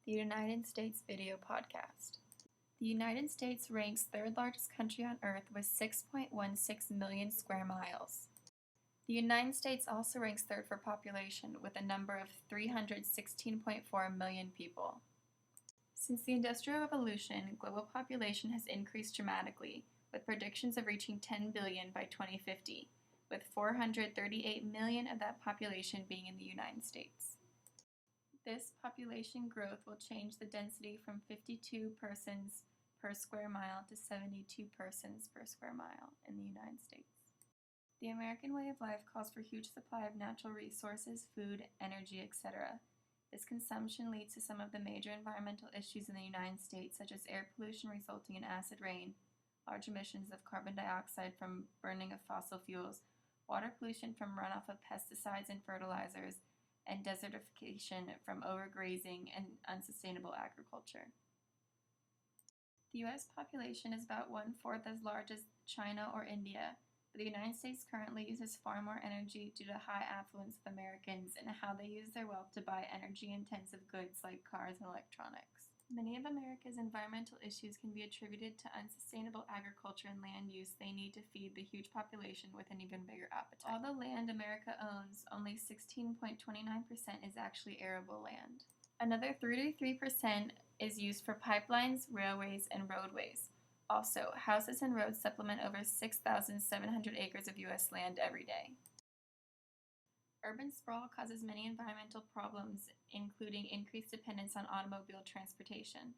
The United States Video Podcast. The United States ranks third largest country on Earth with 6.16 million square miles. The United States also ranks third for population with a number of 316.4 million people. Since the Industrial Revolution, global population has increased dramatically, with predictions of reaching 10 billion by 2050, with 438 million of that population being in the United States. This population growth will change the density from 52 persons per square mile to 72 persons per square mile in the United States. The American way of life calls for huge supply of natural resources, food, energy, etc. This consumption leads to some of the major environmental issues in the United States, such as air pollution resulting in acid rain, large emissions of carbon dioxide from burning of fossil fuels, water pollution from runoff of pesticides and fertilizers, and desertification from overgrazing and unsustainable agriculture. The U.S. population is about 1/4 as large as China or India, but the United States currently uses far more energy due to high affluence of Americans and how they use their wealth to buy energy-intensive goods like cars and electronics. Many of America's environmental issues can be attributed to unsustainable agriculture and land use they need to feed the huge population with an even bigger appetite. All the land America owns, only 16.29% is actually arable land. Another 33% is used for pipelines, railways, and roadways. Also, houses and roads supplement over 6,700 acres of U.S. land every day. Urban sprawl causes many environmental problems, including increased dependence on automobile transportation,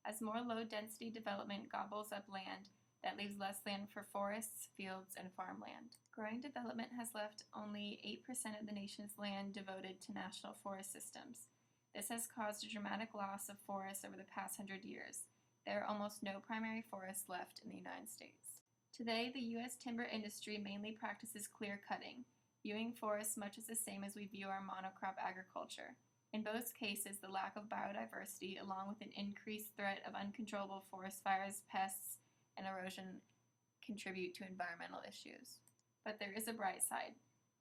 as more low-density development gobbles up land that leaves less land for forests, fields, and farmland. Growing development has left only 8% of the nation's land devoted to national forest systems. This has caused a dramatic loss of forests over the past 100 years. There are almost no primary forests left in the United States. Today, the U.S. timber industry mainly practices clear cutting, viewing forests much as the same as we view our monocrop agriculture. In both cases, the lack of biodiversity, along with an increased threat of uncontrollable forest fires, pests, and erosion, contribute to environmental issues. But there is a bright side.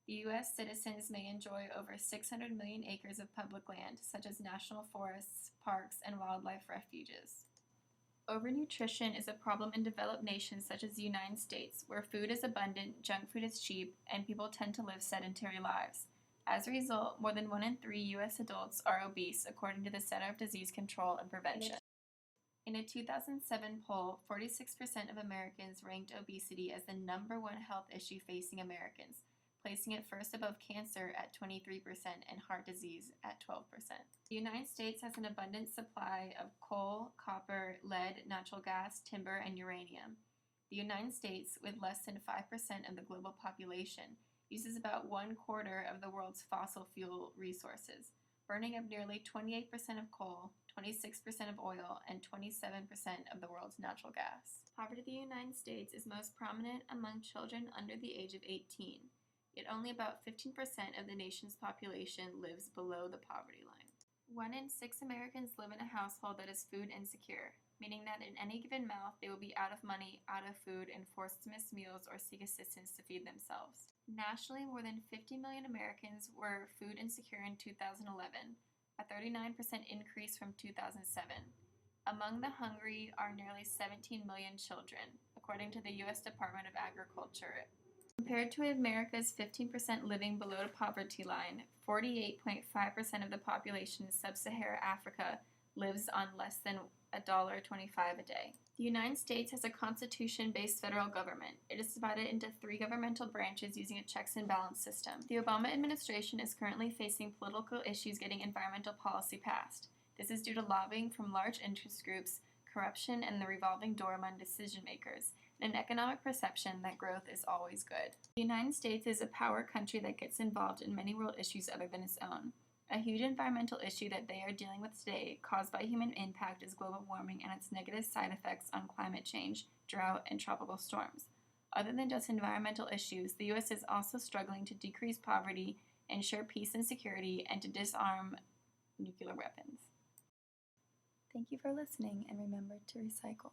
The U.S. citizens may enjoy over 600 million acres of public land, such as national forests, parks, and wildlife refuges. Overnutrition is a problem in developed nations such as the United States, where food is abundant, junk food is cheap, and people tend to live sedentary lives. As a result, more than 1 in 3 U.S. adults are obese, according to the Center for Disease Control and Prevention. In a 2007 poll, 46% of Americans ranked obesity as the #1 health issue facing Americans, placing it first above cancer at 23% and heart disease at 12%. The United States has an abundant supply of coal, copper, lead, natural gas, timber, and uranium. The United States, with less than 5% of the global population, uses about 1/4 of the world's fossil fuel resources, burning up nearly 28% of coal, 26% of oil, and 27% of the world's natural gas. Poverty in the United States is most prominent among children under the age of 18. Yet only about 15% of the nation's population lives below the poverty line. 1 in 6 Americans live in a household that is food insecure, meaning that in any given month they will be out of money, out of food, and forced to miss meals or seek assistance to feed themselves. Nationally, more than 50 million Americans were food insecure in 2011, a 39% increase from 2007. Among the hungry are nearly 17 million children, according to the U.S. Department of Agriculture. Compared to America's 15% living below the poverty line, 48.5% of the population in sub-Saharan Africa lives on less than $1.25 a day. The United States has a constitution-based federal government. It is divided into 3 governmental branches using a checks and balance system. The Obama administration is currently facing political issues getting environmental policy passed. This is due to lobbying from large interest groups, corruption, and the revolving door among decision makers, and an economic perception that growth is always good. The United States is a power country that gets involved in many world issues other than its own. A huge environmental issue that they are dealing with today, caused by human impact, is global warming and its negative side effects on climate change, drought, and tropical storms. Other than just environmental issues, the U.S. is also struggling to decrease poverty, ensure peace and security, and to disarm nuclear weapons. Thank you for listening, and remember to recycle.